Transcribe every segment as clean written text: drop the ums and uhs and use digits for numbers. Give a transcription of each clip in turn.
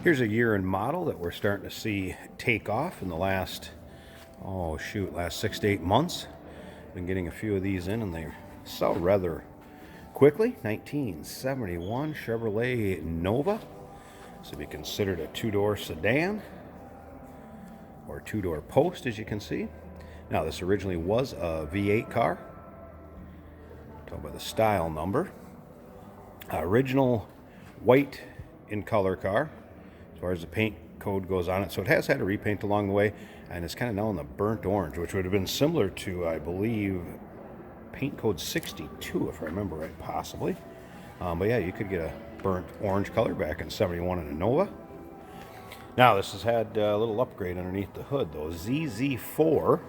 Here's a year and model that we're starting to see take off in the last, last 6 to 8 months. Been getting a few of these in and they sell rather quickly. 1971 Chevrolet Nova. This would be considered a two-door sedan or two-door post, as you can see. Now, this originally was a V8 car. Talk about the style number. Original white in color car, as far as the paint code goes on it. So it has had a repaint along the way, and it's kind of now in the burnt orange, which would have been similar to, I believe, paint code 62, if I remember right, possibly. But yeah, you could get a burnt orange color back in 71 in a Nova. Now, this has had a little upgrade underneath the hood, though. ZZ4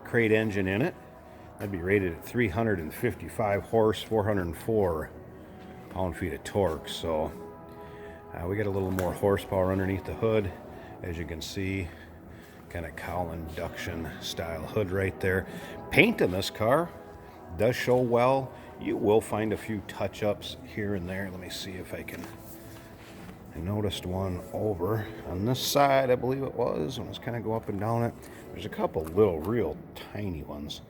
crate engine in it. That'd be rated at 355 horse, 404 pound-feet of torque. So we got a little more horsepower underneath the hood, as you can see. Kind of cowl induction style hood right there. Paint in this car does show well. You will find a few touch-ups here and there. Let me see if I can. I noticed one over on this side, I believe it was. When I was kind of go up and down it. There's a couple little real tiny ones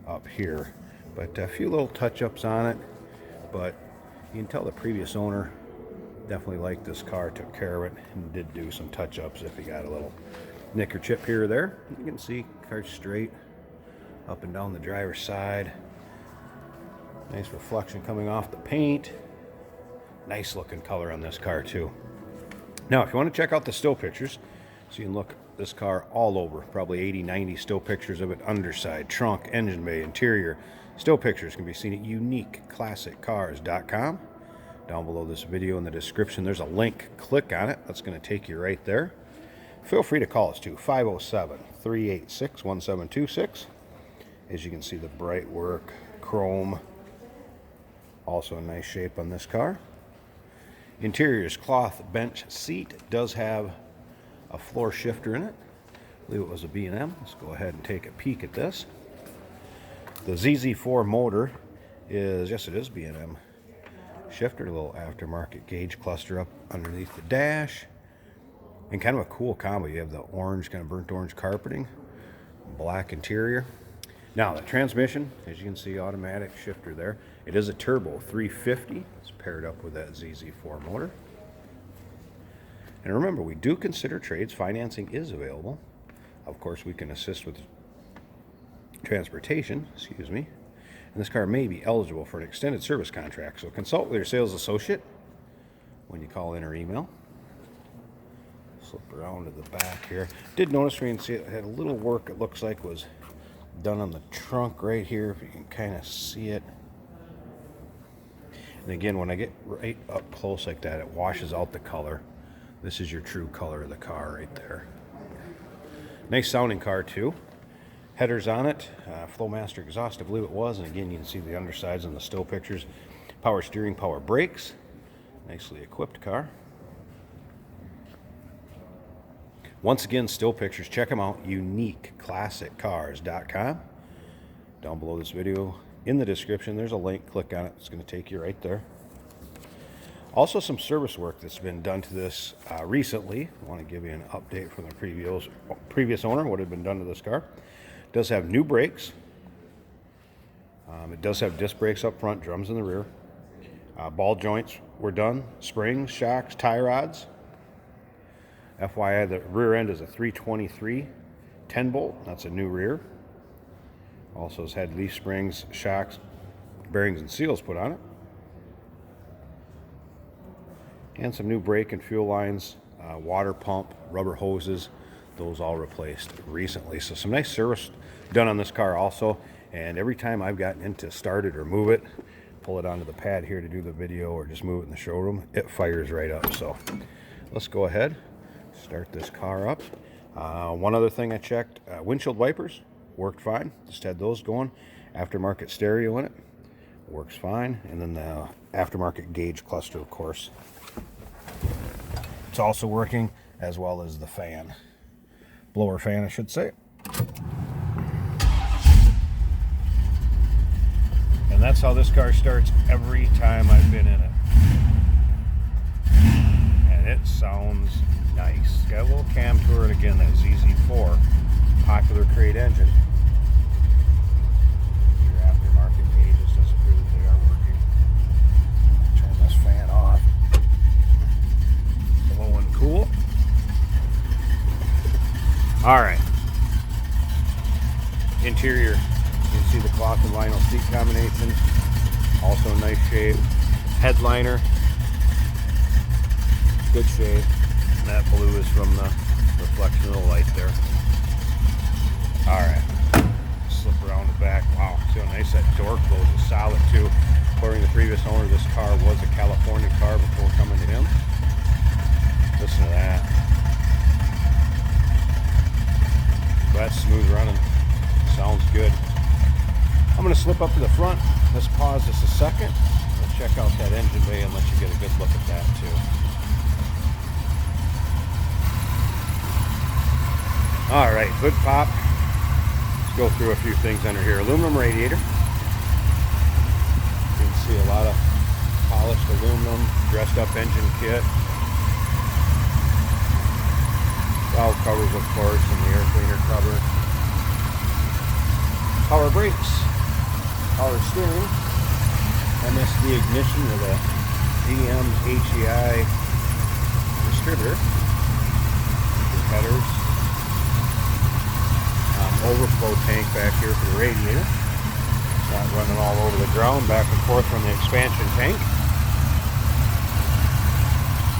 up here, but a few little touch-ups on it. But you can tell the previous owner definitely liked this car, took care of it, and did do some touch-ups if he got a little nick or chip here or there. You can see car straight up and down the driver's side. Nice reflection coming off the paint. Nice looking color on this car too. Now, if you want to check out the still pictures, so you can look this car all over, probably 80-90 still pictures of it, underside, trunk, engine bay, interior. Still pictures can be seen at uniqueclassiccars.com. Down below this video in the description, there's a link. Click on it. That's going to take you right there. Feel free to call us too, 507-386-1726. As you can see, the bright work, chrome, also in nice shape on this car. Interior is cloth bench seat. Does have a floor shifter in it. I believe it was a B&M. Let's go ahead and take a peek at this. The ZZ4 motor is, yes, it is B&M shifter. A little aftermarket gauge cluster up underneath the dash. And kind of a cool combo. You have the orange, kind of burnt orange carpeting, black interior. Now, the transmission, as you can see, automatic shifter there. It is a turbo 350. It's paired up with that ZZ4 motor. And remember, we do consider trades. Financing is available. Of course, we can assist with transportation, and this car may be eligible for an extended service contract. So consult with your sales associate when you call in or email. Slip around to the back here. Did notice, we can see it had a little work, it looks like was done on the trunk right here, if you can kind of see it. And again, when I get right up close like that, it washes out the color. This is your true color of the car right there. Nice sounding car too. Headers on it, Flowmaster exhaust, I believe it was. And again, you can see the undersides and the still pictures. Power steering, power brakes. Nicely equipped car. Once again, still pictures. Check them out. uniqueclassiccars.com. Down below this video in the description, there's a link. Click on it. It's going to take you right there. Also, some service work that's been done to this recently. I want to give you an update from the previous owner, what had been done to this car. It does have new brakes. It does have disc brakes up front, drums in the rear. Ball joints were done. Springs, shocks, tie rods. FYI, the rear end is a 323 10-bolt. That's a new rear. Also has had leaf springs, shocks, bearings, and seals put on it. And some new brake and fuel lines, water pump, rubber hoses, those all replaced recently. So some nice service done on this car also. And every time I've gotten into start it or move it, pull it onto the pad here to do the video or just move it in the showroom, it fires right up. So let's go ahead, start this car up. One other thing I checked, windshield wipers worked fine. Just had those going. Aftermarket stereo in it, works fine. And then the aftermarket gauge cluster, of course. It's also working, as well as the fan. Blower fan, I should say. And that's how this car starts every time I've been in it. and it sounds nice. Got a little cam to it, again, that ZZ4 popular crate engine. Your aftermarket gauges, doesn't appear that they are working. Turn this fan off. Blowing cool. Alright. Interior, you can see the cloth and vinyl seat combination. Also nice shape. Headliner, good shape. And that blue is from the reflection of the light there. Alright, slip around the back. Wow, see how nice that door closes, solid too. According to the previous owner, this car was a California car before coming to him. Listen to that. That's smooth running. Sounds good. I'm going to slip up to the front. Let's pause this a second. Let's check out that engine bay and let you get a good look at that too. Alright, hood pop. Let's go through a few things under here. Aluminum radiator. You can see a lot of polished aluminum, dressed up engine kit. Valve covers, of course, and the air cleaner cover. Power brakes. Power steering. MSD ignition with a GM HEI distributor. Headers. Overflow tank back here for the radiator. It's not running all over the ground, back and forth from the expansion tank.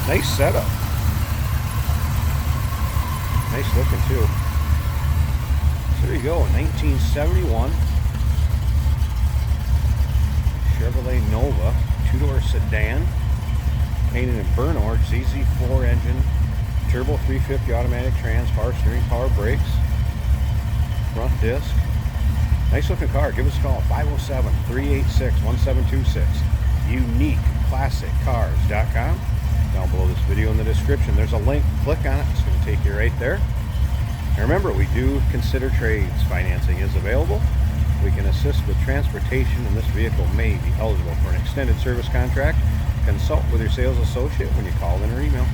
Nice setup. Nice looking too. So there you go, a 1971 Chevrolet Nova 2-door sedan, painted in burnt orange, ZZ4 engine, turbo 350 automatic trans, power steering, power brakes, front disc. Nice looking car. Give us a call, 507-386-1726. UniqueClassicCars.com. Down below this video in the description, there's a link. Click on it. It's going to take you right there. And remember, we do consider trades. Financing is available. We can assist with transportation, and this vehicle may be eligible for an extended service contract. Consult with your sales associate when you call in or email.